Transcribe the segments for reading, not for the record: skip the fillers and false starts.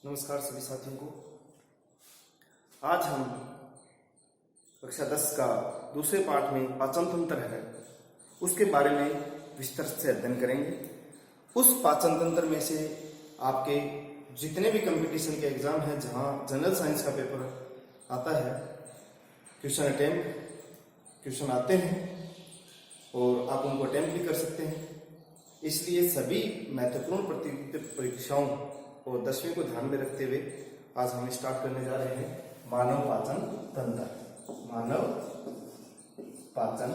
नमस्कार सभी साथियों को। आज हम कक्षा 10 का दूसरे पाठ में पाचन तंत्र है उसके बारे में विस्तार से अध्ययन करेंगे। उस पाचन तंत्र में से आपके जितने भी कंपटीशन के एग्जाम हैं जहां जनरल साइंस का पेपर आता है, क्वेश्चन आते हैं और आप उनको अटेम्प्ट भी कर सकते हैं। इसलिए सभी महत्वपूर्ण प्रतियोगिता परीक्षाओं और 10वीं को ध्यान में रखते हुए आज हम स्टार्ट करने जा रहे हैं मानव पाचन तंत्र। मानव पाचन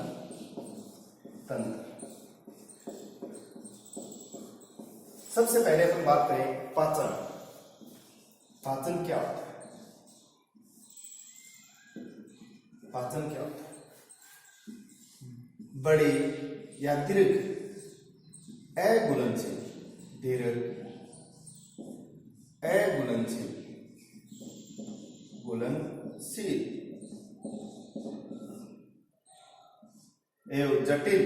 तंत्र। सबसे पहले अपन बात करें पाचन। पाचन क्या होता है? पाचन क्या होता है? बड़े या दीर्घ अघुलनशील, दीर्घ अघुलनशील, घुलनशील एवं जटिल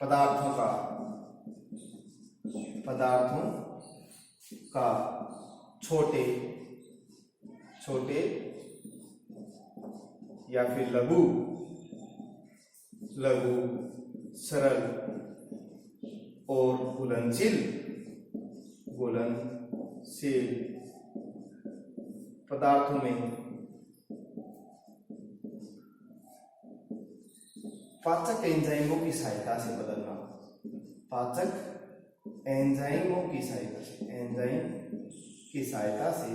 पदार्थों का छोटे या फिर लघु सरल और घुलनशील पदार्थों में पाचक एंजाइमों की सहायता से बदलना। पाचक एंजाइमों की सहायता से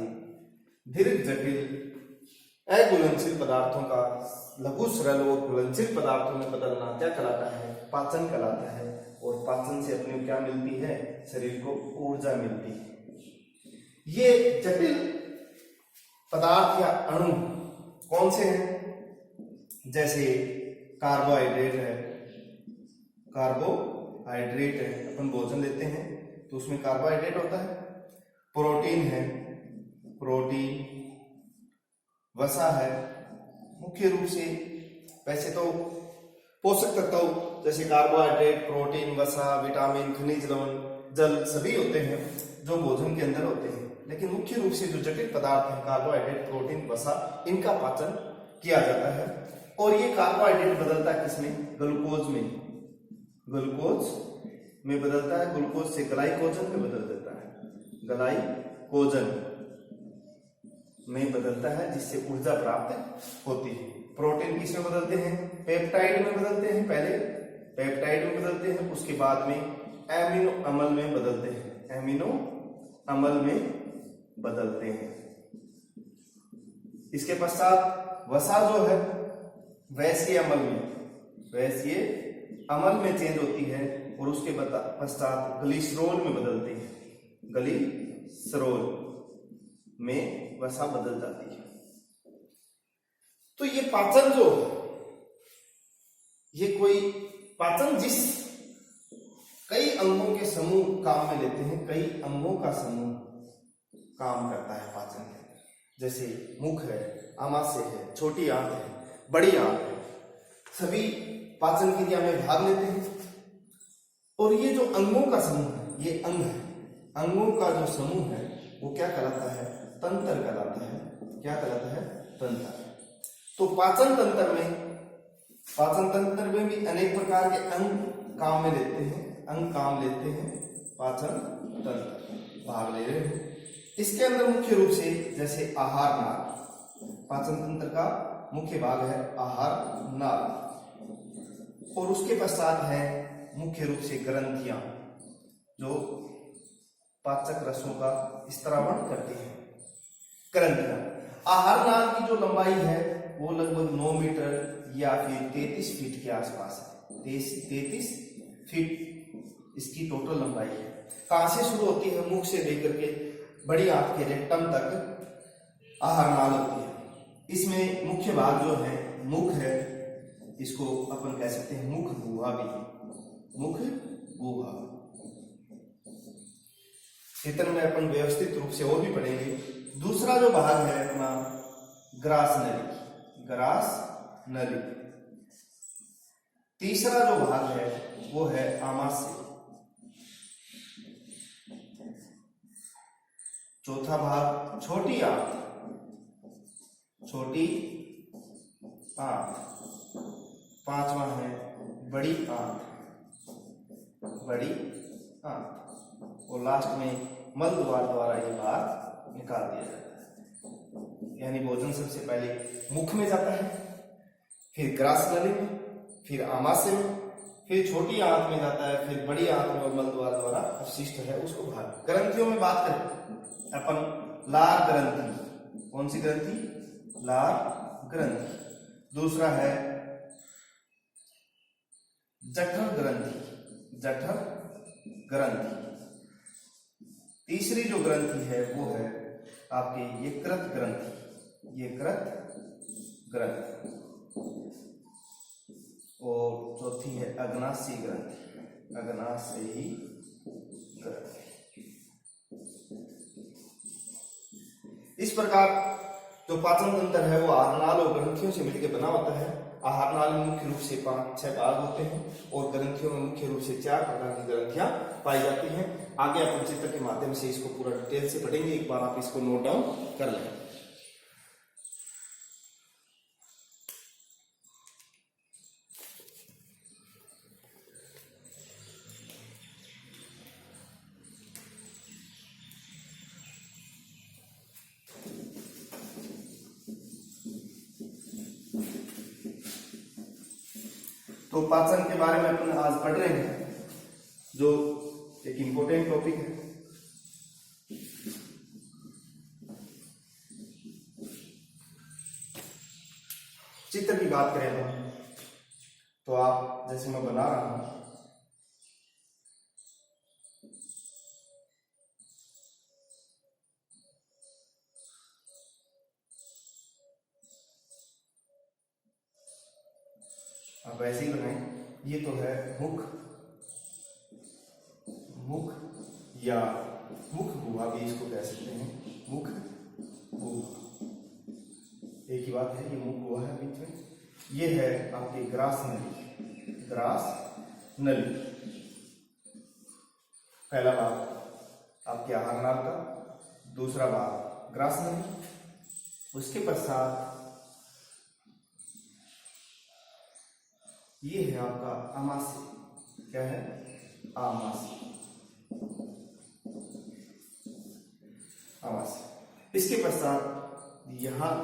दीर्घ जटिल अघुलनशील पदार्थों का लघु सरल और घुलनशील पदार्थों में बदलना क्या कहलाता है? पाचन कहलाता है। और पाचन से अपने क्या मिलती है? शरीर को ऊर्जा मिलती है। ये जटिल पदार्थ या अणु कौन से हैं? जैसे कार्बोहाइड्रेट है, अपन भोजन लेते हैं तो उसमें कार्बोहाइड्रेट होता है। प्रोटीन है, वसा है। मुख्य रूप से वैसे तो पोषक तत्व जैसे कार्बोहाइड्रेट, प्रोटीन, वसा, विटामिन, खनिज लवण, जल सभी होते हैं जो भोजन के अंदर होते हैं। लेकिन मुख्य रूप से जो जटिल पदार्थ हैं कार्बोहाइड्रेट, प्रोटीन, वसा, इनका पाचन किया जाता है। और ये कार्बोहाइड्रेट बदलता है किसमें? ग्लूकोज में बदलता है। ग्लूकोज से ग्लाइकोजन में बदल देता है। ग्लाइकोजन में बदलता है जिससे ऊर्जा प्राप्त होती है। प्रोटीन किसमें बदलते हैं? पेप्टाइड में बदलते हैं। पहले पेप्टाइड में बदलते हैं, उसके बाद में एमिनो अम्ल में बदलते हैं। एमिनो अम्ल में बदलते हैं। इसके पश्चात वसा जो है वैश्य अम्ल में चेंज होती है और उसके पश्चात ग्लिसरॉल में बदलते हैं। ग्लिसरॉल में वसा बदल जाती है। तो ये पाचन जो ये कोई पाचन जिस कई अंगों के समूह काम में लेते हैं, कई अंगों का समूह काम करता है पाचन के अंदर। जैसे मुख है, आमाशय है, छोटी आंत है, बड़ी आंत है, सभी पाचन क्रिया में भाग लेते हैं। और ये जो अंगों का समूह है, ये अंग है, अंगों का जो समूह है वो क्या कहलाता है? तंत्र कहलाता है। क्या कहलाता है? तंत्र। तो पाचन तंत्र में भी अनेक प्रकार के अंग काम में लेते हैं। पाचन तंत्र भाग ले रहे हैं। इसके अंदर मुख्य रूप से जैसे आहार नाल, पाचन तंत्र का मुख्य भाग है आहार नाल। और उसके पश्चात है मुख्य रूप से ग्रंथियां जो पाचक रसों का स्त्रावण करती है। ग्रंथियां आहार नाल की जो लंबाई है वो लगभग 9 मीटर या फिर 33 फीट के आसपास है। 33 फीट इसकी टोटल लंबाई है। कहां से शुरू होती है? मुख से लेकर के बड़ी आंत के रेक्टम तक आहार नाल होती है। इसमें मुख्य भाग जो है मुख है, इसको अपन कह सकते हैं मुख गुहा भी। मुख गुहा चित्र में अपन व्यवस्थित रूप से और भी पढ़ेंगे। दूसरा जो भाग है अपना ग्रास नली। तीसरा जो भाग है वो है आमाशय। चौथा भाग छोटी आंत, छोटी आंत। पांचवा है बड़ी आंत, बड़ी आंत। और लास्ट में मल द्वार द्वारा ये बाहर निकाल दिया जाता है। यानी भोजन सबसे पहले मुख में जाता है, फिर ग्रास नली में, फिर आमाशय में, फिर छोटी आंत में जाता है, फिर बड़ी आंत में और मल द्वार द्वारा अपशिष्ट है उसको बाहर। ग्रंथियों में बात करें अपन, लार ग्रंथि। कौन सी ग्रंथि? लार ग्रंथि। दूसरा है जठर ग्रंथि, जठर ग्रंथि। तीसरी जो ग्रंथि है वो है आपकी यकृत ग्रंथि, यकृत ग्रंथि। और चौथी है अग्नाशयी ग्रंथि, अग्नाशयी ग्रंथि। इस प्रकार जो पाचन तंत्र है वो आहारनाल और ग्रंथियों से मिलकर बना होता है। आहारनाल में मुख्य रूप से 5-6 भाग होते हैं और ग्रंथियों में मुख्य रूप से 4 प्रकार की ग्रंथियां पाई जाती हैं। आगे अपन चित्र के माध्यम से इसको पूरा डिटेल से पढ़ेंगे, एक बार आप इसको नोट डाउन कर लें। तो पाचन के बारे में अपन आज पढ़ रहे हैं, जो एक इंपॉर्टेंट टॉपिक है। चित्र की बात करें हम, तो आप जैसे मैं बना रहा हूं, आप ऐसे ही बनाएं। ये तो है मुख, मुख या मुख गुहा भी इसको कह सकते हैं, मुख गुहा एक ही बात है। ये मुख गुहा है बीच में। ये है आपकी ग्रास नली, ग्रास नली। पहला भाग आपके आहारनाल का, दूसरा भाग ग्रास नली। उसके पश्चात ये है आपका आमाशय। क्या है? आमाशय, आमाशय। इसके पश्चात यहां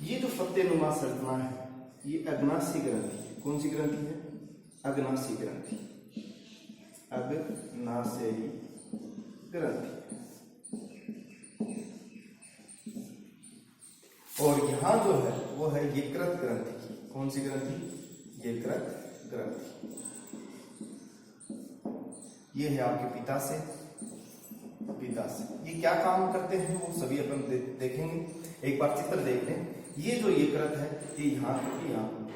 ये जो फत्ते नुमा संरचना है, ये अग्नाशयी ग्रंथि है। कौन सी ग्रंथि है? अग्नाशयी ग्रंथि, अग्नाशयी ग्रंथि। और यहां जो है वो है यकृत ग्रंथि। कौन सी ग्रंथि? यकृत ग्रंथि। ये है आपके पित्ताशय, पित्ताशय। ये क्या काम करते हैं वो सभी अपन देखेंगे। एक बार चित्र देख लें। ये जो यकृत है ये यहाँ छोटी आंत,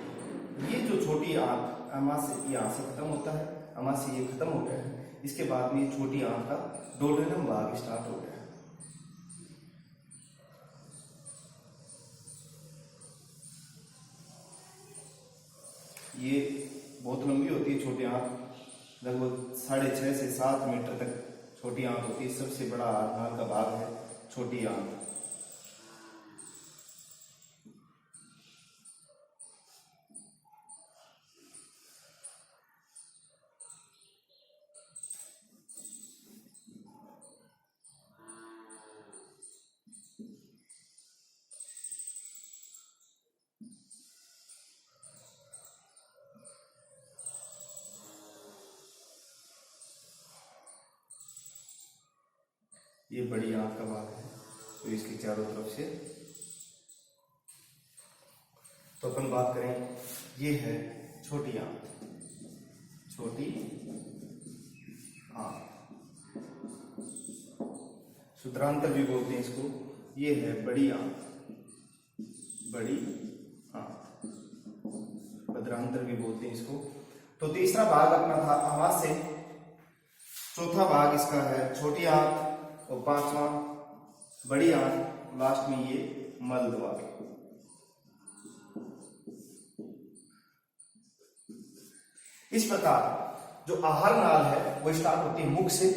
ये जो छोटी आंत आमाशय यहाँ से खत्म होता है, आमाशय ये खत्म हो गया है। इसके बाद में छोटी आंत का डोडेनम भाग स्टार्ट हो गया है। ये बहुत लंबी होती है छोटी आंत, लगभग 6.5 से 7 मीटर तक छोटी आंत होती है। सबसे बड़ा आहारनाल का भाग है छोटी आंत। ये बड़ी आंत का भाग है, तो इसके चारों तरफ से। तो अपन बात करें, ये है छोटी आंत, छोटी आंत, शुद्रांतर भी बोलते हैं इसको। ये है बड़ी आंत, बड़ी आंत, बद्रांतर भी बोलते हैं इसको। तो तीसरा भाग अपना था आमाशय, चौथा भाग इसका है छोटी आंत और पांचवा बड़ी आंत, लास्ट में ये मल द्वार। इस प्रकार जो आहार नाल है वो स्टार्ट होती है मुख से,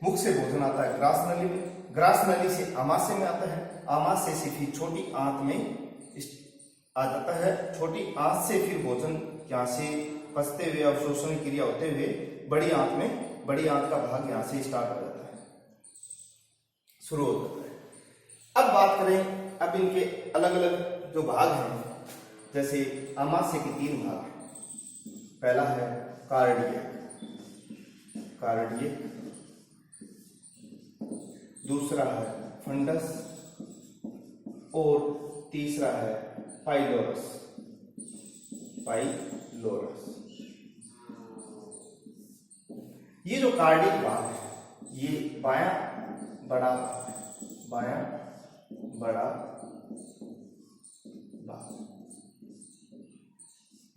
मुख से भोजन आता है ग्रास नली में, ग्रास नली से आमाशय में आता है, आमाशय से फिर छोटी आंत में आ जाता है, छोटी आंत से फिर भोजन यहाँ से पचते हुए अवशोषण क्रिया होते हुए बड़ी आंत में, बड़ी आंत का भाग यहाँ से स्टार्ट हो जाता है, शुरू हो जाता है। अब बात करें अब इनके अलग अलग जो भाग हैं, जैसे आमाशय के 3 भाग हैं। पहला है कार्डियक, कार्डियक, दूसरा है फंडस और तीसरा है पाइलोरस, पाइलोरस। ये जो कार्डियक भाग है ये बायां बड़ा भाग है, बायां बड़ा भाग,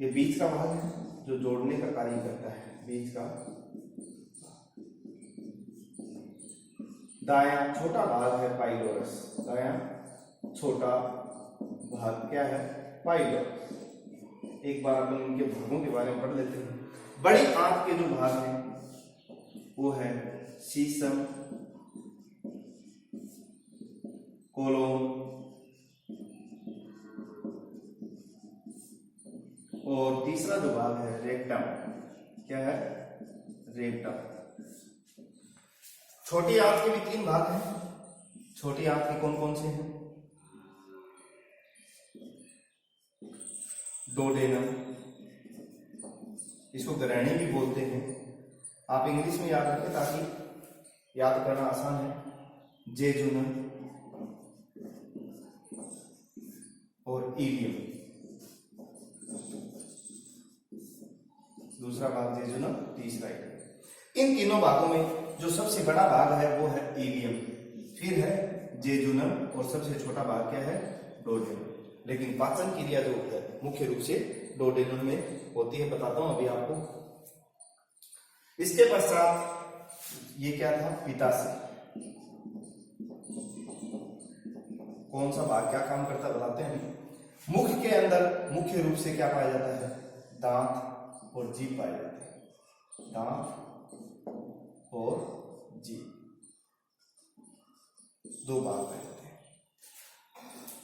ये बीच का भाग है जो जोड़ने का कार्य करता है, बीच का। दायां छोटा भाग है पाइलोरस, दायां छोटा भाग क्या है, पाइलोरस। एक बार अपन इनके भागों के बारे में पढ़ लेते हैं। बड़ी आंत के जो भाग हैं वो है सीसम, कोलोन और तीसरा जो भाग है रेक्टम, क्या है, रेक्टम। छोटी आंत के भी 3 भाग हैं। छोटी आंत के कौन कौन से हैं, डोडेनम, इसको ग्रहणी भी बोलते हैं, आप इंग्लिश में याद रखें ताकि याद करना आसान है, जेजुनम और इलियम। दूसरा भाग जेजुनम, तीसरा इलियम। इन तीनों भागों में जो सबसे बड़ा भाग है वो है इलियम, फिर है जेजुनम और सबसे छोटा भाग क्या है, डोडेनम। लेकिन पाचन क्रिया जो है मुख्य रूप से डोडेनम में होती है, बताता हूं अभी आपको। इसके पश्चात ये क्या था, पित्ताशय। कौन सा भाग क्या काम करता है बताते हैं। मुख के अंदर मुख्य रूप से क्या पाया जाता है, दांत और जीभ पाए जाते हैं, दांत और जीभ, 2 भाग पाए जाते हैं।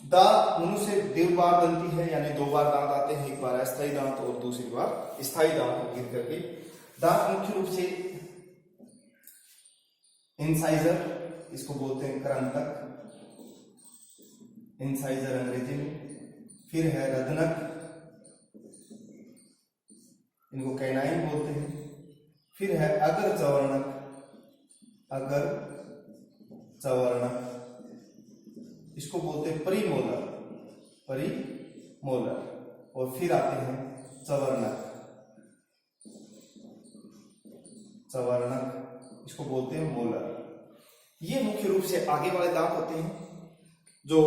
दांत मनुष्य द्विबार दंती है, यानी 2 बार दांत आते हैं, एक बार अस्थायी दांत और दूसरी बार स्थायी दांत गिर करके। दांत मुख्य रूप से इंसाइजर, इसको बोलते हैं करंतक, इंसाइजर अंग्रेजी में। फिर है रदनक, इनको कैनाइन बोलते हैं। फिर है अगर चवर्णक, अगर चवर्णक, इसको बोलते हैं परिमोलर, परिमोलर। और फिर आते हैं चवर्णक, चवर्णक, इसको बोलते हैं मोलर। ये मुख्य रूप से आगे वाले दांत होते हैं जो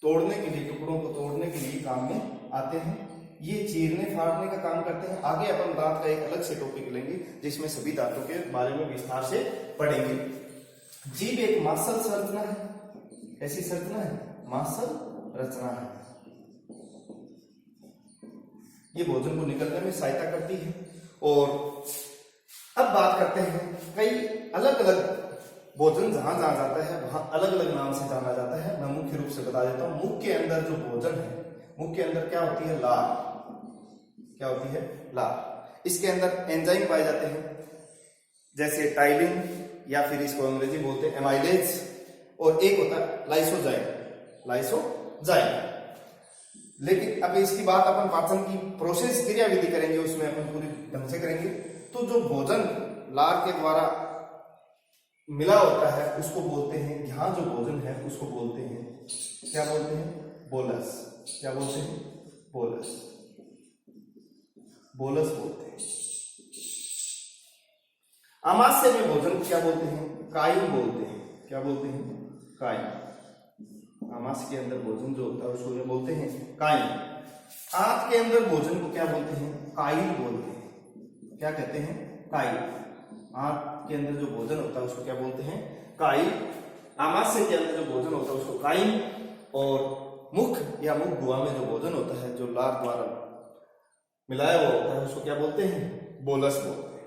तोड़ने के लिए, टुकड़ों को तोड़ने के लिए काम में आते हैं। ये चीरने फाड़ने का काम करते हैं। आगे अपन दांत का एक अलग से टॉपिक लेंगे जिसमें सभी दांतों के बारे में विस्तार से पढ़ेंगे। जीभ एक मांसल संरचना है, कैसी संरचना है, मांसल रचना है। ये भोजन को निकलने में सहायता करती है। और अब बात करते हैं कई अलग अलग भोजन जहां जहां जाता है वहां अलग अलग नाम से जाना जाता है। मैं मुख्य रूप से बता देता हूं। मुख के अंदर जो भोजन है, मुख के अंदर क्या होती है, लार, क्या होती है, लार। इसके अंदर एंजाइम पाए जाते हैं जैसे टाइलिन, या फिर इसको अंग्रेजी बोलते हैं एमाइलेज, और एक होता है लाइसोजाइम, लाइसोजाइम। लेकिन अब इसकी बात अपन पाचन की प्रोसेस क्रिया विधि करेंगे, उसमें अपन पूरी ढंग से करेंगे। तो जो भोजन लार के द्वारा मिला होता है उसको बोलते हैं, यहाँ जो भोजन है उसको बोलते हैं, क्या बोलते हैं, बोलस। क्या बोलते हैं, बोलस, बोलस बोलते हैं। आमाशय में भोजन क्या बोलते हैं, काइम बोलते हैं। क्या बोलते हैं, काइम, आमाशय के अंदर भोजन जो होता है उसको क्या बोलते हैं? काइल। आंत के अंदर भोजन को क्या बोलते हैं? काइल बोलते हैं। क्या कहते हैं? काइल। आंत के अंदर जो भोजन होता है उसको क्या बोलते हैं? काइल। आमाशय के अंदर जो भोजन होता है उसको काइल, और मुख या मुख गुहा में जो भोजन होता है जो लार द्वारा मिलाया हुआ होता है उसको क्या बोलते हैं? बोलस बोलते हैं।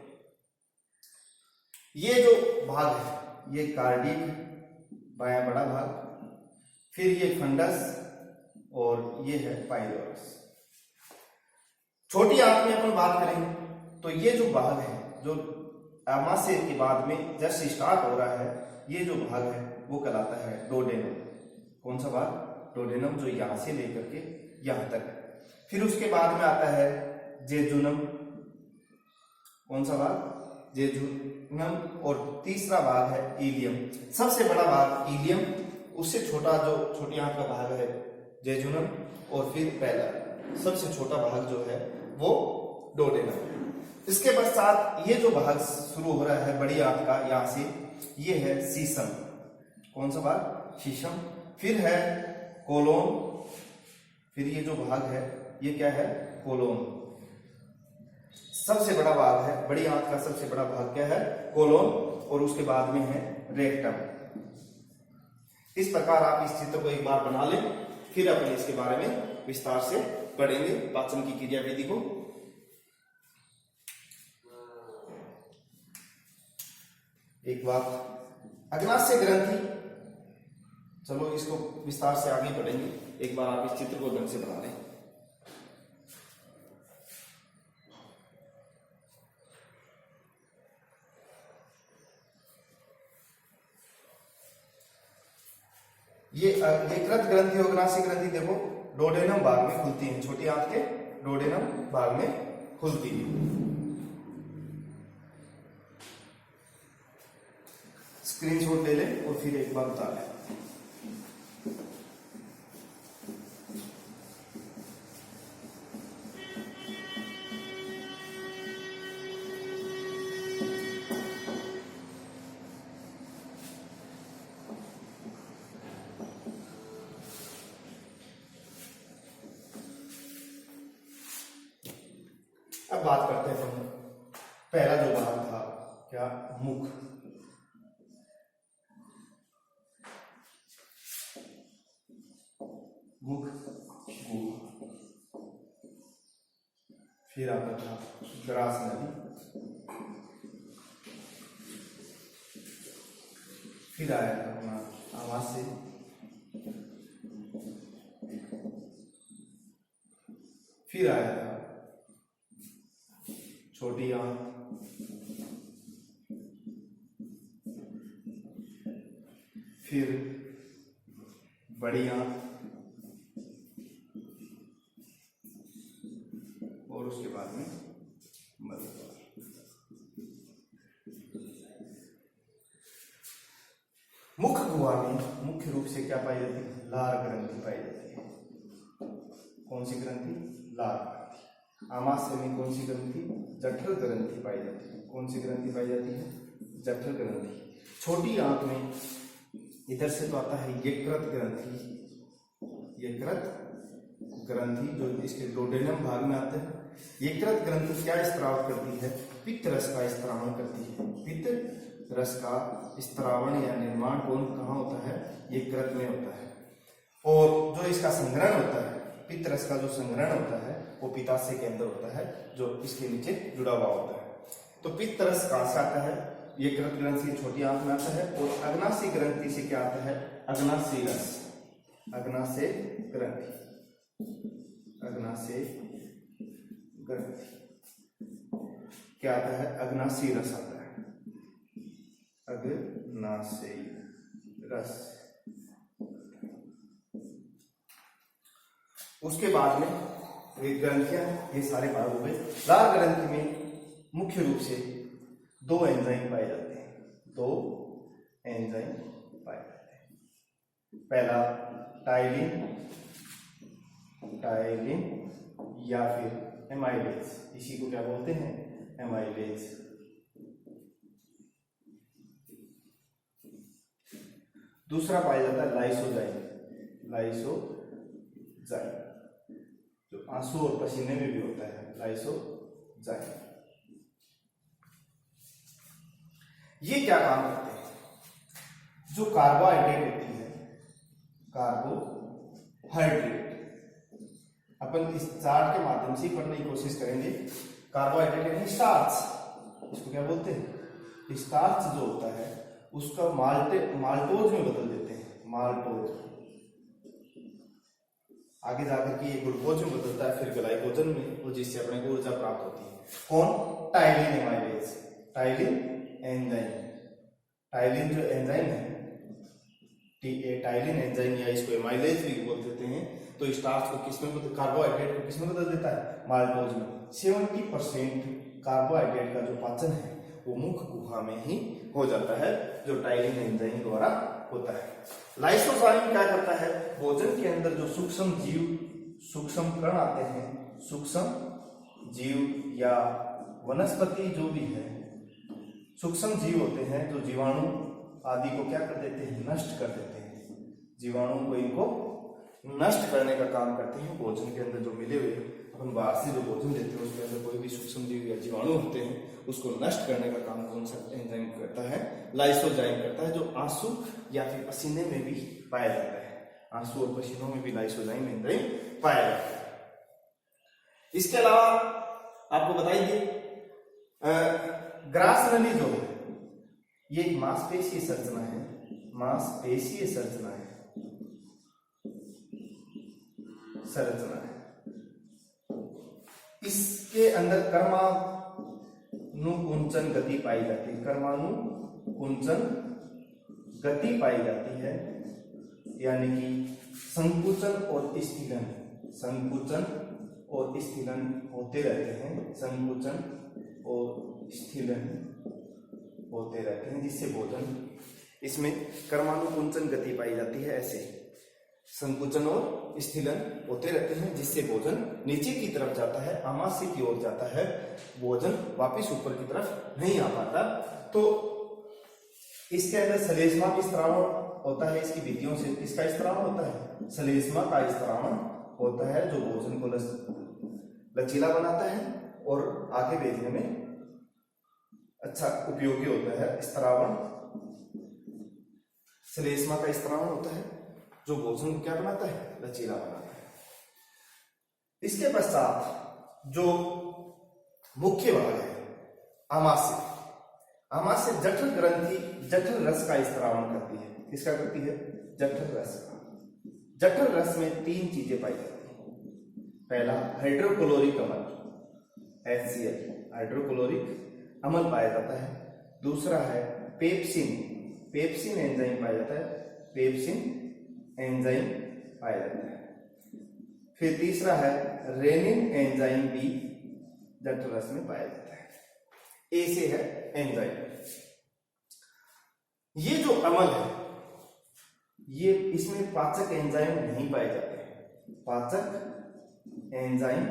ये जो भाग है ये कार्डिक बायां बड़ा भाग, फिर ये फंडस, और ये है पाइलोरस। छोटी आंत में अपन बात करेंगे तो ये जो भाग है जो आमाशय के बाद में जस्ट स्टार्ट हो रहा है, ये जो भाग है वो कहलाता है डोडेनम। कौन सा भाग? डोडेनम, जो यहां से लेकर के यहां तक। फिर उसके बाद में आता है जेजुनम। कौन सा भाग? जेजुनम। और तीसरा भाग है इलियम। सबसे बड़ा भाग इलियम, उससे छोटा जो छोटी आंत का भाग है जेजुनम, और फिर पहला सबसे छोटा भाग जो है वो डोडेनम। इसके पश्चात ये जो भाग शुरू हो रहा है बड़ी आंत का, यहां से ये है सीसम। कौन सा भाग? शीशम। फिर है कोलोन। फिर ये जो भाग है ये क्या है? कोलोन। सबसे बड़ा भाग है बड़ी आंत का, सबसे बड़ा भाग क्या है? कोलोन। और उसके बाद में है रेक्टम। इस प्रकार आप इस चित्र को एक बार बना लें, फिर अपन इसके बारे में विस्तार से पढ़ेंगे पाचन की क्रियाविधि को। एक बात, अग्नाशय ग्रंथि, चलो इसको विस्तार से आगे पढ़ेंगे। एक बार आप इस चित्र को ढंग से बना लें। ये कृत ग्रंथि और अग्नाशय ग्रंथि देखो डोडेनम भाग में खुलती है, छोटी आंत के डोडेनम भाग में खुलती है। स्क्रीनशॉट ले लें और फिर एक बार बता लें। अब बात करते हैं हम, पहला जो भाग था क्या? मुख। मुख गुहा। फिर आता था ग्रास नदी। फिर आया था अपना आमाशय। फिर आया था छोटी आंत। फिर बड़ी आंत, और उसके बाद में मध्यद्वार। मुख गुहा में मुख्य रूप से क्या पाई जाती है? लार ग्रंथि पाई जाती है। कौन सी ग्रंथि? लार ग्रंथि। आमाशय में कौन सी ग्रंथि? जठर ग्रंथि पाई जाती है। कौन सी ग्रंथि पाई जाती है? जठर ग्रंथि। छोटी आंत में इधर से तो आता है यकृत ग्रंथि। यकृत ग्रंथि जो इसके डोडेनम भाग में आते हैं। यकृत ग्रंथि क्या स्त्राव करती है? पित्त रस का स्त्रावण करती है। पित्त रस का स्त्रावण या निर्माण कहाँ होता है? यकृत में होता है। और जो इसका संग्रहण होता है, पित्त रस का जो संग्रहण होता है वो पित्ताशय के अंदर होता है, जो इसके नीचे जुड़ा हुआ होता है। तो पित्त रस कहां से आता है? यकृत ग्रंथि छोटी आंत में आता है। और अग्नाशय ग्रंथि से क्या आता है? अग्नाशय रस। अग्नाशय ग्रंथि। अग्नाशय ग्रंथि क्या आता है? अग्नाशय रस आता है। अग्नाशय रस। उसके बाद में ये ग्रंथियां, ये सारे भाग हो गए। लार ग्रंथि में मुख्य रूप से दो एंजाइम पाए जाते हैं। दो एंजाइम पाए जाते हैं। पहला टाइलिन, टाइलिन या फिर एमाइलेज। इसी को क्या बोलते हैं? एमाइलेज। दूसरा पाया जाता है लाइसोजाइम। लाइसोजाइम, जो आंसू और पसीने में भी होता है, लाइसोजाइम। ये क्या काम करते हैं? जो कार्बोहाइड्रेट होती है, कार्बोहाइड्रेट, अपन इस चार्ट के माध्यम से पढ़ने की कोशिश करेंगे। कार्बोहाइड्रेट यानी स्टार्च, इसको क्या बोलते हैं? स्टार्च जो होता है उसका माल्टोज में बदल देते हैं, माल्टोज। आगे जाकर के ये ग्लूकोज में बदलता है, फिर ग्लाइकोजन में, और जिससे अपने को ऊर्जा प्राप्त होती है। कौन? Ptyalin amylase, ptyalin enzyme. Ptyalin जो एंजाइम है, टाइलिन एंजाइम या इसको एमाइलेज भी बोल देते हैं, तो स्टार्च को किसमें बदल, कार्बोहाइड्रेट को किसमें बदल देता है? माल्टोज में। 70% कार्बोहाइड्रेट का जो पाचन है वो मुख गुहा में ही हो जाता है, जो टाइलिन एंजाइम द्वारा होता है। लाइसोजाइम क्या करता है? भोजन के अंदर जो सूक्ष्म जीव, सूक्ष्म कण आते हैं, सूक्ष्म जीव या वनस्पति जो भी है, सूक्ष्म जीव होते हैं जो जीवाणु आदि को क्या कर देते हैं? नष्ट कर देते हैं। जीवाणु को इनको नष्ट करने का काम करते हैं। भोजन के अंदर जो मिले हुए, अपन बाहर से जो भोजन लेते हैं उसके अंदर कोई भी सूक्ष्म जीव या जीवाणु होते हैं, उसको नष्ट करने का काम कौन सा एंजाइम करता है? लाइसोजाइम करता है, जो आंसू या फिर पसीने में भी पाया जाता है। आंसू और पसीनों में भी लाइसोजाइम एंजाइम पाया जाता है। इसके अलावा आपको बताइए, ग्रास नली जो है ये एक मांसपेशीय संरचना है, मांसपेशीय संरचना है, इसके अंदर कर्मानुकुंचन गति पाई जाती है, कर्मानुकुंचन गति पाई जाती है, यानी कि संकुचन और स्थिलन, संकुचन और स्थिलन होते रहते हैं, संकुचन और स्थिलन होते रहते हैं, जिससे भोजन, इसमें कर्मानुकुंचन गति पाई जाती है, ऐसे संकुचन और स्थिलन होते रहते हैं, जिससे भोजन नीचे की तरफ जाता है, आमाशय की ओर जाता है, भोजन वापस ऊपर की तरफ नहीं आ पाता। तो इसके अंदर श्लेष्मा भी स्त्रावण होता है, इसकी विधियों से किसका स्त्रावण होता है? श्लेष्मा का स्त्रावण होता है, जो भोजन को लचीला बनाता है और आगे भेजने में अच्छा उपयोगी होता है। स्त्रावण, श्लेष्मा का स्त्रावण होता है जो भोजन को क्या बनाता है? लचीला बनाता है। इसके पश्चात जो मुख्य भाग है आमाशय, आमाशय जठर ग्रंथि जठर रस का स्त्रावण करती है। किसका करती है? जठर रस का। जठर रस में 3 चीजें पाई जाती है। पहला हाइड्रोक्लोरिक अम्ल, HCl, हाइड्रोक्लोरिक अम्ल पाया जाता है। दूसरा है पेप्सिन, पेप्सिन एंजाइम पाया जाता है, पेप्सिन एंजाइम पाया जाता है। फिर तीसरा है रेनिन एंजाइम भी जठर रस में पाया जाता है। ए से है एंजाइम। ये जो अम्ल है, ये इसमें पाचक एंजाइम नहीं पाए जाते हैं, पाचक एंजाइम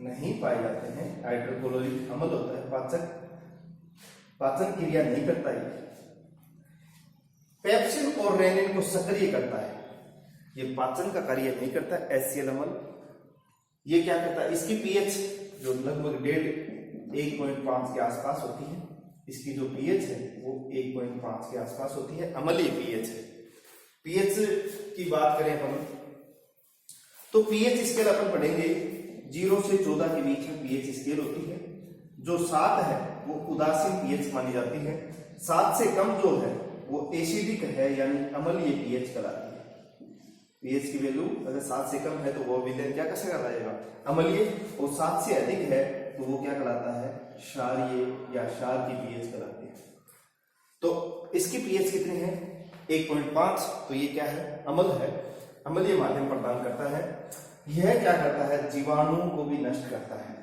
नहीं पाए जाते हैं। हाइड्रोक्लोरिक अम्ल होता है, पाचन क्रिया नहीं करता है। पेप्सिन और रेनिन को सक्रिय करता है, ये पाचन का कार्य नहीं करता। HCl अम्ल ये क्या करता है? इसकी पीएच जो लगभग 1.5 के आसपास होती है, इसकी जो पीएच है वो 1.5 के आसपास होती है, अम्लीय पीएच है। पीएच की बात करें अपन, तो पीएच स्केल अपन पढ़ेंगे 0 से 14 के बीच में पीएच स्केल होती है। जो 7 है वो उदासीन पीएच मानी जाती है। 7 से कम जो है वो एसिडिक है, यानी अम्लीय पीएच कहलाती है। पीएच की वैल्यू अगर 7 से कम है तो वो विलयन क्या कैसे कहलाएगा? अम्लीय। और 7 से अधिक है तो वो क्या कहलाता है? क्षारीय या क्षार की पीएच कहलाती है। तो इसकी पीएच कितनी है? 1.5। तो ये क्या है? अम्ल है, अम्लीय माध्यम प्रदान करता है। यह क्या करता है? जीवाणुओं को भी नष्ट करता है।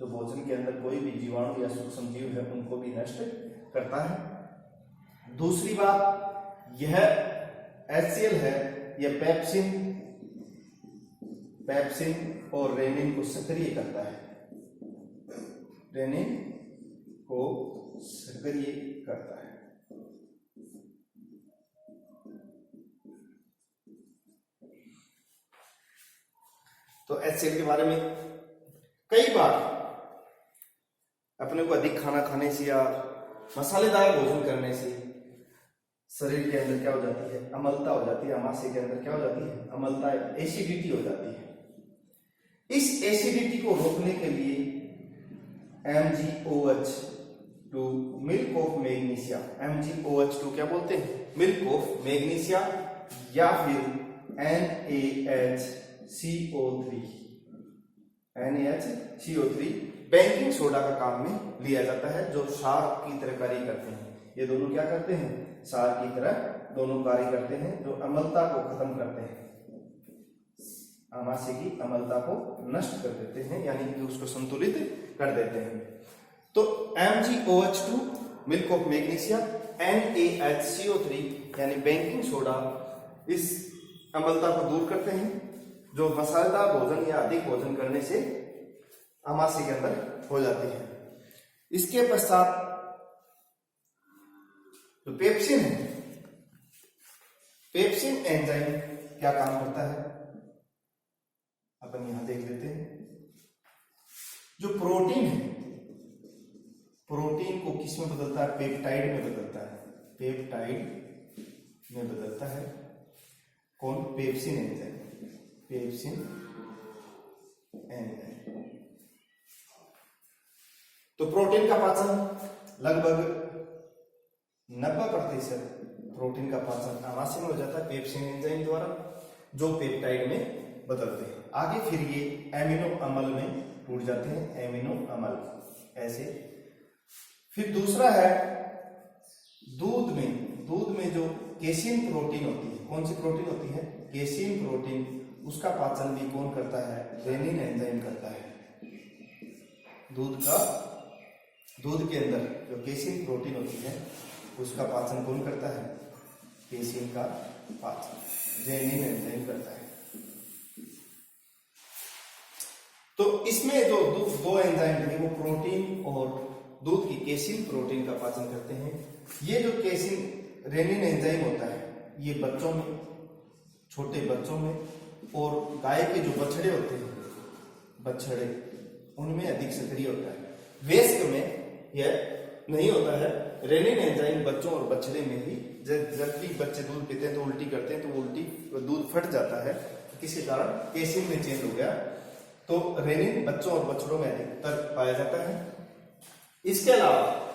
जो भोजन के अंदर कोई भी जीवाणु या सूक्ष्म जीव है उनको भी नष्ट करता है। दूसरी बात, यह HCl है, यह पेप्सिन और रेनिन को सक्रिय करता है, रेनिन को सक्रिय करता है। तो HCl के बारे में कई बार अपने को अधिक खाना खाने से या मसालेदार भोजन करने से शरीर के अंदर क्या हो जाती है, अम्लता हो जाती है। आमाशय के अंदर क्या हो जाती है, अम्लता, एसिडिटी हो जाती है। इस एसिडिटी को रोकने के लिए MgOH2 milk of magnesia, MgOH2 क्या बोलते हैं, मिल्क ऑफ मैग्नीशिया, या फिर NaHCO3 बेकिंग सोडा का काम में लिया जाता है, जो क्षार की तरह कार्य करते हैं। ये दोनों क्या करते हैं, क्षार की तरह दोनों कार्य करते हैं, जो अम्लता को खत्म करते हैं, आमाशय की अम्लता को नष्ट कर देते हैं, यानी कि उसको संतुलित कर देते हैं। तो MgOH2 milk of magnesia, NaHCO3 यानी बेकिंग सोडा इस अम्लता को दूर करते हैं, जो मसालेदार भोजन या अधिक भोजन करने से आमाशय के अंदर हो जाती है। इसके पश्चात तो पेप्सिन है, पेप्सिन एंजाइम क्या काम करता है, अपन यहां देख लेते हैं। जो प्रोटीन है, प्रोटीन को किस में बदलता है, पेप्टाइड में बदलता है, पेप्टाइड में बदलता है। कौन, पेप्सिन एंजाइम, पेप्सिन एंजाइम। तो प्रोटीन का पाचन लगभग 90% प्रोटीन का पाचन आमाशय में हो जाता है पेप्सिन एंजाइम द्वारा, जो पेप्टाइड में बदलते हैं। आगे फिर ये एमिनो अम्ल में टूट जाते हैं, एमिनो अम्ल ऐसे। फिर दूसरा है दूध में जो केसिन प्रोटीन होती है, कौन सी प्रोटीन होती है, केसिन प्रोटीन, उसका पाचन भी कौन करता है, रेनिन एंजाइम करता है। दूध के अंदर जो केसिन प्रोटीन होती है उसका पाचन कौन करता है, केसिन का पाचन रेनिन एंजाइम करता है। तो इसमें जो दो एंजाइम थे वो प्रोटीन और दूध की केसिन प्रोटीन का पाचन करते हैं। ये जो केसिन रेनिन एंजाइम होता है ये बच्चों में, छोटे बच्चों में और गाय के जो बछड़े होते हैं, बछड़े उनमें अधिक सक्रिय होता है। वयस्क में यह नहीं होता है। रेनिन एंजाइम बच्चों और बछड़े में ही, जब भी बच्चे दूध पीते हैं तो उल्टी करते हैं, तो उल्टी दूध फट जाता है, किसी कारण केसिन में चेंज हो गया, तो रेनिन बच्चों और बछड़ों में अधिकतर पाया जाता है। इसके अलावा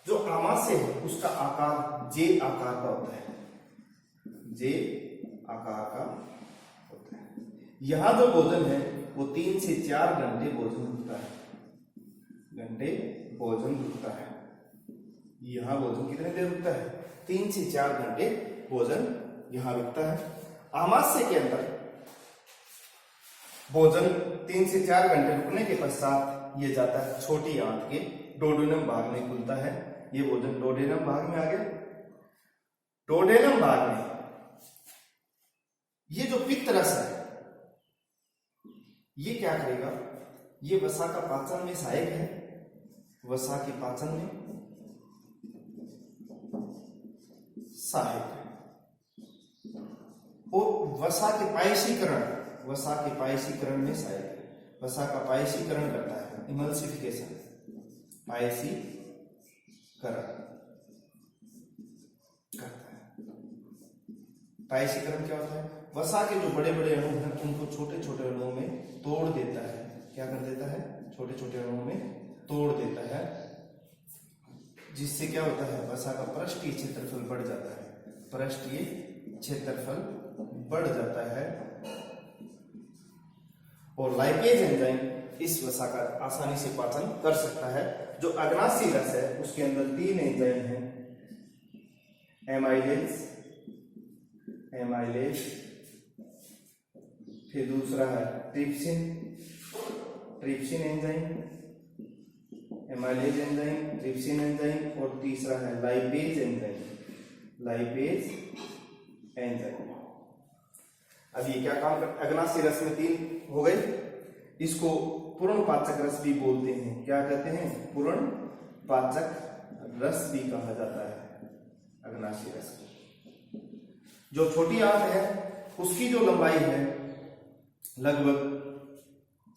जो आमाशय है उसका आकार जे आकार का होता है, जे आकार का होता है। यहां जो भोजन है वो 3 से 4 घंटे भोजन रुकता है, यहां भोजन कितने देर रुकता है, 3 से 4 घंटे भोजन यहां रुकता है। आमाशय के अंदर भोजन 3 से 4 घंटे रुकने के पश्चात ये जाता है छोटी आंत के डोडेनम भाग में खुलता है। ये भोजन डोडेनम भाग में आ गया। डोडेनम भाग में ये जो पित्त रस है ये क्या करेगा, ये वसा का पाचन में सहायक है, वसा के पाचन में सहायक है और वसा के पायसीकरण में सहायक है। वसा का पायसीकरण करता है, इमल्सिफिकेशन, पायसीकरण करता है। पायसीकरण क्या होता है, वसा के जो बड़े बड़े अणु हैं उनको छोटे छोटे अणुओं में तोड़ देता है। क्या कर देता है, छोटे छोटे अणुओं में तोड़ देता है, जिससे क्या होता है, वसा का पृष्ठीय क्षेत्रफल बढ़ जाता है, पृष्ठीय क्षेत्रफल बढ़ जाता है। और लाइपेज एंजाइम इस वसा का आसानी से पाचन कर सकता है। जो अग्नाशी रस है उसके अंदर 3 एंजाइम हैं, एमाइलेज, फिर दूसरा है trypsin enzyme, amylase enzyme, trypsin enzyme, और तीसरा है लाइपेज एंजाइम। अब ये क्या काम करता है, अग्नाशी रस में 3 हो गए। इसको पूर्ण पाचक रस भी बोलते हैं। क्या कहते हैं, पूर्ण पाचक रस भी कहा जाता है अग्नाशी रस को। जो छोटी आंत है उसकी जो लंबाई है लगभग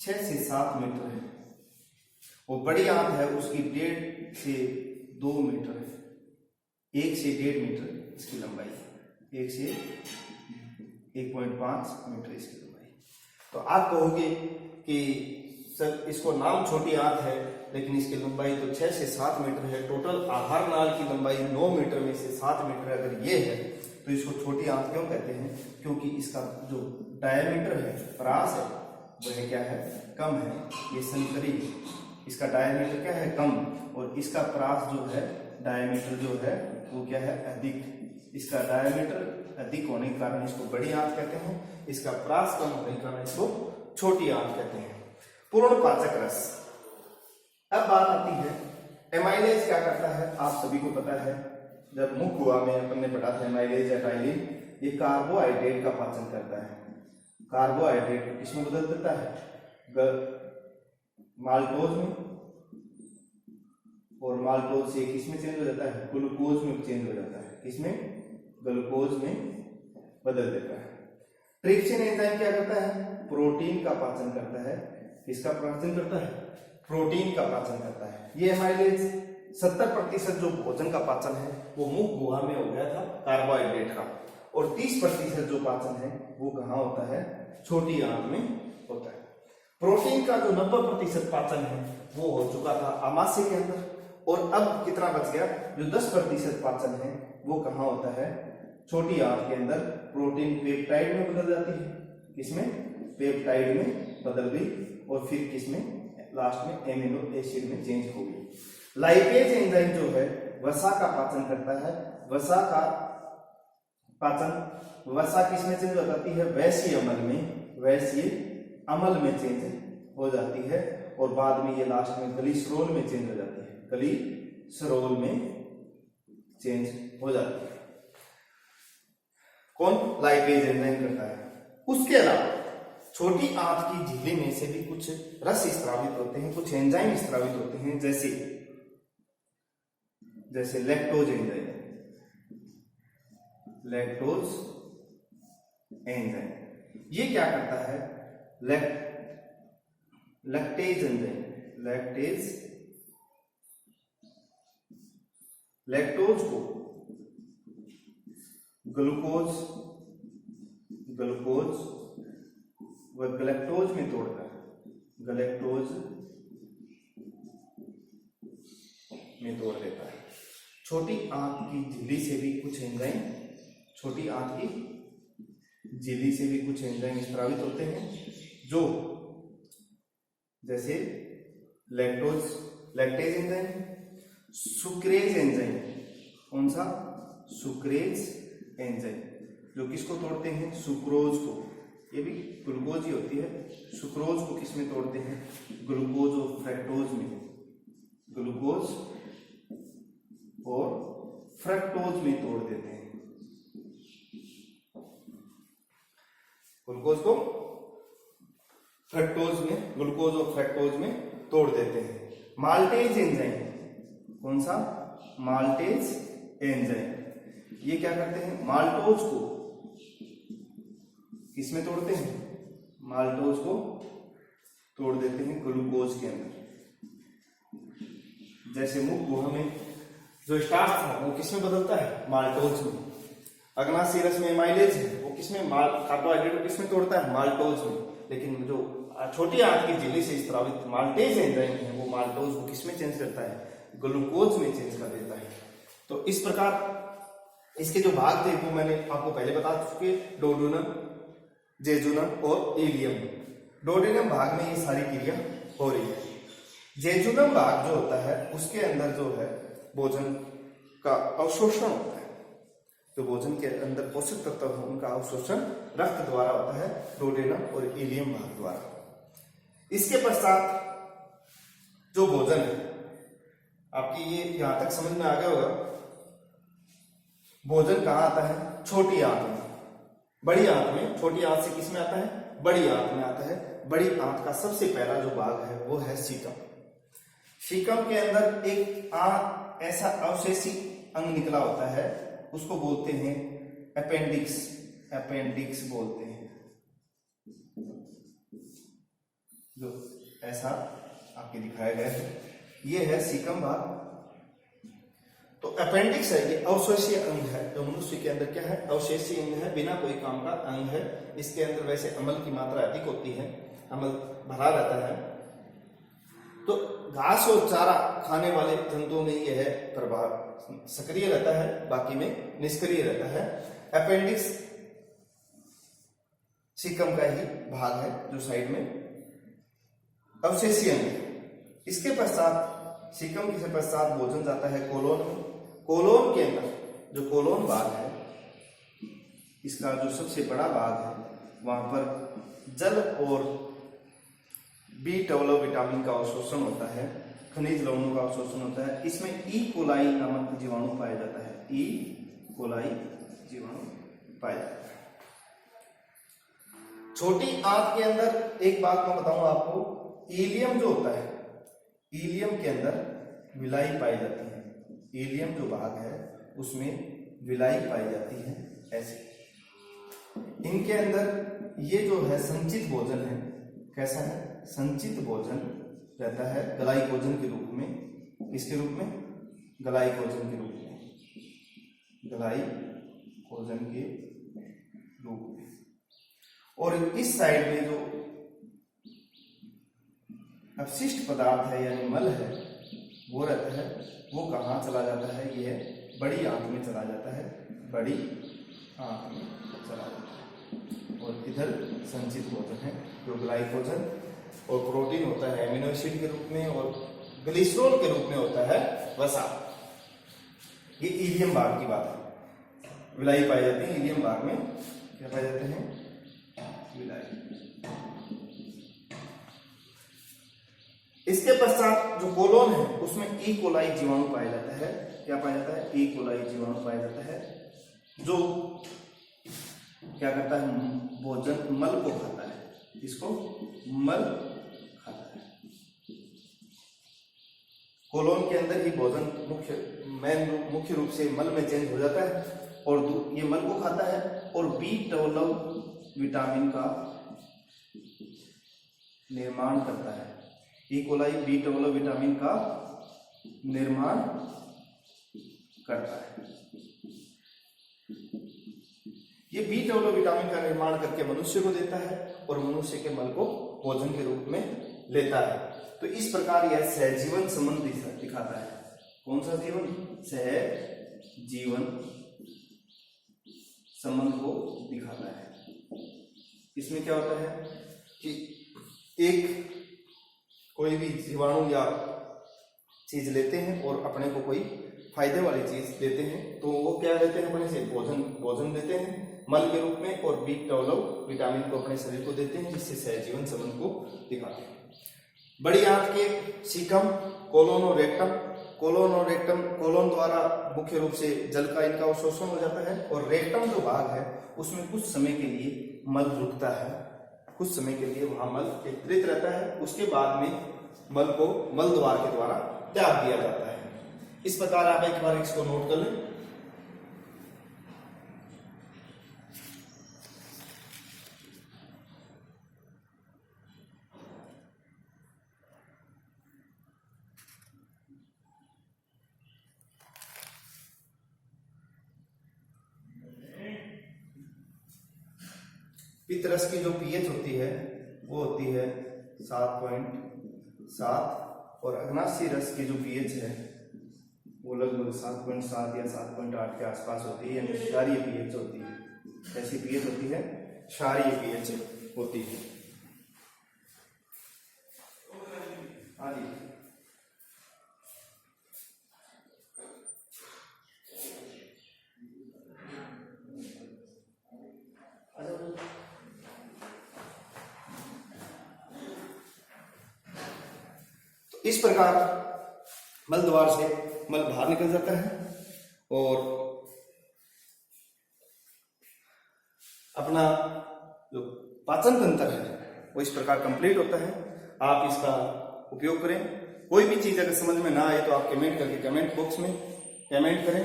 6 से 7 मीटर है और बड़ी आंत है उसकी 1.5 से 2 मीटर है, 1 से 1.5 मीटर इसकी लंबाई है, 1 से 1.5 मीटर इसकी लंबाई। तो आप कहोगे कि सर इसको नाम छोटी आंत है लेकिन इसकी लंबाई तो 6 से 7 मीटर है, टोटल आधार नाल की लंबाई 9 मीटर में से 7 मीटर अगर ये है तो इसको छोटी आंत क्यों कहते हैं? क्योंकि इसका जो डायमीटर है, परास है, वह क्या है? कम है। ये संकरी है, इसका डायमीटर क्या है? कम, और इसका परास जो है डायमीटर जो है वो क्या है? अधिक। इसका डायमीटर अधिक होने के कारण इसको बड़ी आंत कहते हैं, इसका परास कम होने के कारण इसको छोटी आंत कहते हैं। पूर्ण पाचक रस। अब बात आती है एमाइलेज क्या करता है। आप सभी को पता है, जब मुख गुहा में अपन ने पढ़ा था एमाइलेज या टाइलिन, ये कार्बोहाइड्रेट का पाचन करता है। कार्बोहाइड्रेट को किसमें बदल देता है? माल्टोज में, और माल्टोज से किसमें चेंज हो जाता है? ग्लूकोज में चेंज हो जाता है। किसमें? ग्लूकोज में बदल देता है। ट्रिप्सिन एंजाइम क्या करता है? प्रोटीन का पाचन करता है। किसका पाचन करता है? प्रोटीन का पाचन करता है। ये एमाइलेज 70% जो भोजन का पाचन है वो मुख गुहा में हो गया था कार्बोहाइड्रेट का, और 30% जो पाचन है वो कहाँ होता है? छोटी आंत में होता है। प्रोटीन का जो 90% पाचन है वो हो चुका था आमाशय के अंदर, और अब कितना बच गया? जो 10% पाचन है वो कहाँ होता है? छोटी आंत के अंदर। प्रोटीन पेप्टाइड में बदल जाती है। किसमें? पेप्टाइड में बदल गई, और फिर किसमें? लास्ट में एमिनो एसिड में चेंज हो गई। लाइपेज एंजाइम जो है वसा का पाचन करता है। वसा का पाचन, वसा किसमें चेंज हो जाती है? वैश्य अम्ल में, वैश्य अम्ल में चेंज हो जाती है, और बाद में ये लास्ट में ग्लिसरॉल में चेंज हो जाती है। ग्लिसरॉल में चेंज हो जाती है। कौन? लाइपेज एंजाइम करता है। उसके अलावा छोटी आंत की झिल्ली में से भी कुछ रस स्त्रावित होते हैं, कुछ एंजाइम स्त्रावित होते हैं, जैसे लैक्टोज एंजाइम। लैक्टोज एंजाइम ये क्या करता है? लैक्टेज एंजाइम, लैक्टोज को ग्लूकोज व गलैक्टोज में तोड़कर तोड़ देता है। छोटी आंत की झिल्ली से भी कुछ एंजाइम, छोटी आंत की झिल्ली से भी कुछ एंजाइम स्त्रावित होते हैं, जो जैसे लैक्टेज एंजाइम, सुक्रेज एंजाइम। कौन सा? सुक्रेज एंजाइम, जो किसको तोड़ते हैं? सुक्रोज को। ये भी ग्लूकोज ही होती है। सुक्रोज को किसमें तोड़ते हैं? ग्लूकोज और फ्रक्टोज में। ग्लूकोज और फ्रक्टोज में तोड़ देते हैं। ग्लूकोज को फ्रक्टोज में, ग्लूकोज और फ्रक्टोज में तोड़ देते हैं। Maltase enzyme. कौन सा? Maltase enzyme. ये क्या करते हैं? माल्टोज को किसमें तोड़ते हैं? माल्टोज को तोड़ देते हैं ग्लूकोज के अंदर। जैसे मुख गुहा में जो स्टार्च था वो किसमें बदलता है? माल्टोज में। अग्नाशय रस में एमाइलेज है, वो किसमें? कार्बोहाइड्रेट को किसमें तोड़ता है? माल्टोज में। लेकिन जो छोटी आंत की झिल्ली से स्त्रावित माल्टेज एंजाइम है वो माल्टोज को किसमें चेंज करता है? ग्लूकोज में चेंज कर देता है। तो इस प्रकार इसके जो भाग थे वो मैंने आपको पहले बता चुके, डोडोनम, जेजुनम और इलियम। डोडेनम भाग में ये सारी क्रिया हो रही है। जेजुनम भाग जो होता है उसके अंदर जो है भोजन का अवशोषण होता है। तो भोजन के अंदर पोषक तत्व है उनका अवशोषण रक्त द्वारा होता है, डोडेनम और इलियम भाग द्वारा। इसके पश्चात जो भोजन है, आपकी ये यहां तक समझ में आ गया होगा। भोजन कहाँ आता है? छोटी आंत में, बड़ी आंत में। छोटी आंत से किसमें आता है? बड़ी आंत में आता है। बड़ी आंत का सबसे पहला जो भाग है वो है सीकम। सीकम के अंदर एक ऐसा अवशेषी अंग निकला होता है, उसको बोलते हैं अपेंडिक्स बोलते हैं। जो ऐसा आपके दिखाया गया है, ये है सीकम भाग। तो अपेंडिक्स है, ये अवशेषीय अंग है, जो मनुष्य के अंदर क्या है, अवशेषीय अंग है, बिना कोई काम का अंग है। इसके अंदर वैसे अम्ल की मात्रा अधिक होती है, अम्ल भरा रहता है। तो घास और चारा खाने वाले जंतुओं में यह प्रभाव सक्रिय रहता है, बाकी में निष्क्रिय रहता है। अपेंडिक्स सीकम का ही भाग है जो साइड में अवशेषीय अंग है। इसके पश्चात सीकम के पश्चात भोजन जाता है कोलोन में। कोलोन के अंदर जो कोलोन भाग है, इसका जो सबसे बड़ा भाग है, वहां पर जल और B12 विटामिन का अवशोषण होता है, खनिज लवणों का अवशोषण होता है। इसमें ई कोलाई नामक जीवाणु पाया जाता है, ई कोलाई जीवाणु पाया जाता है। छोटी आंत के अंदर एक बात मैं बताऊं आपको, इलियम जो होता है, इलियम के अंदर विलाई पाई जाती है। इलियम जो भाग है उसमें विलाई पाई जाती है। ऐसे इनके अंदर ये जो है संचित भोजन है, कैसा है, संचित भोजन रहता है ग्लाइकोजन के रूप में। इसके रूप में ग्लाइकोजन के रूप में, ग्लाइकोजन के रूप में। और इस साइड में जो अपशिष्ट पदार्थ है यानी मल है, वो रहता है, वो कहाँ चला जाता है, यह बड़ी आंत में चला जाता है, बड़ी आंत में चला जाता है। और इधर संचित भोजन है जो ग्लाइकोजन और प्रोटीन होता है एमिनो एसिड के रूप में, और ग्लिसरॉल के रूप में होता है वसा। ये इलियम भाग की बात है, विलाई पाई जाती है इलियम भाग में। क्या पाए जाते हैं, विलाई। इसके पश्चात जो कोलोन है उसमें ई कोलाई जीवाणु पाया जाता है। क्या पाया जाता है, ई कोलाई जीवाणु पाया जाता है, जो क्या करता है, भोजन मल को खाता है। इसको मल खाता है। कोलोन के अंदर ही भोजन मुख्य रूप से मल में चेंज हो जाता है, और ये मल को खाता है और B12 विटामिन का निर्माण करता है। ई कोलाई B12 विटामिन का निर्माण करता है। ये B12 विटामिन का निर्माण करके मनुष्य को देता है और मनुष्य के मल को भोजन के रूप में लेता है। तो इस प्रकार यह सहजीवन संबंध दिखाता है। कौन सा जीवन, सहजीवन संबंध को दिखाता है। इसमें क्या होता है कि एक कोई भी जीवाणु या चीज लेते हैं और अपने को कोई फायदे वाली चीज देते हैं, तो वो क्या देते हैं, अपने से भोजन देते हैं मल के रूप में, और B12 विटामिन को अपने शरीर को देते हैं, जिससे सहजीवन संबंध को दिखाते हैं। बड़ी आंत के सीकम, कोलोन और रेक्टम। कोलोन और रेक्टम, कोलोन द्वारा मुख्य रूप से जल का इनका अवशोषण हो जाता है, और रेक्टम जो भाग है उसमें कुछ समय के लिए मल रुकता है, कुछ समय के लिए वहां मल एकत्रित रहता है। उसके बाद में मल को मल द्वार के द्वारा त्याग दिया जाता है। इस प्रकार आप एक बार इसको नोट कर लें। पित्त रस की जो पीएच होती है वो होती है 7.7, और अग्नाशी रस की जो पीएच है वो लगभग 7.7 या 7.8 के आसपास होती है, यानी क्षारीय पीएच होती है। ऐसी पीएच होती है, क्षारीय पीएच होती है। हाँ जी, इस प्रकार मल द्वार से मल बाहर निकल जाता है और अपना जो पाचन तंत्र है वो इस प्रकार कंप्लीट होता है। आप इसका उपयोग करें। कोई भी चीज अगर समझ में ना आए तो आप कमेंट करके कमेंट बॉक्स में कमेंट करें,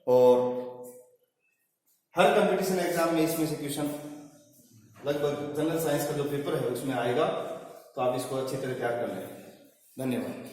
और हर कंपटीशन एग्जाम में इसमें से क्वेश्चन लगभग जनरल साइंस का जो पेपर है उसमें आएगा। तो आप इसको अच्छी तरह तैयार कर लें। धन्यवाद।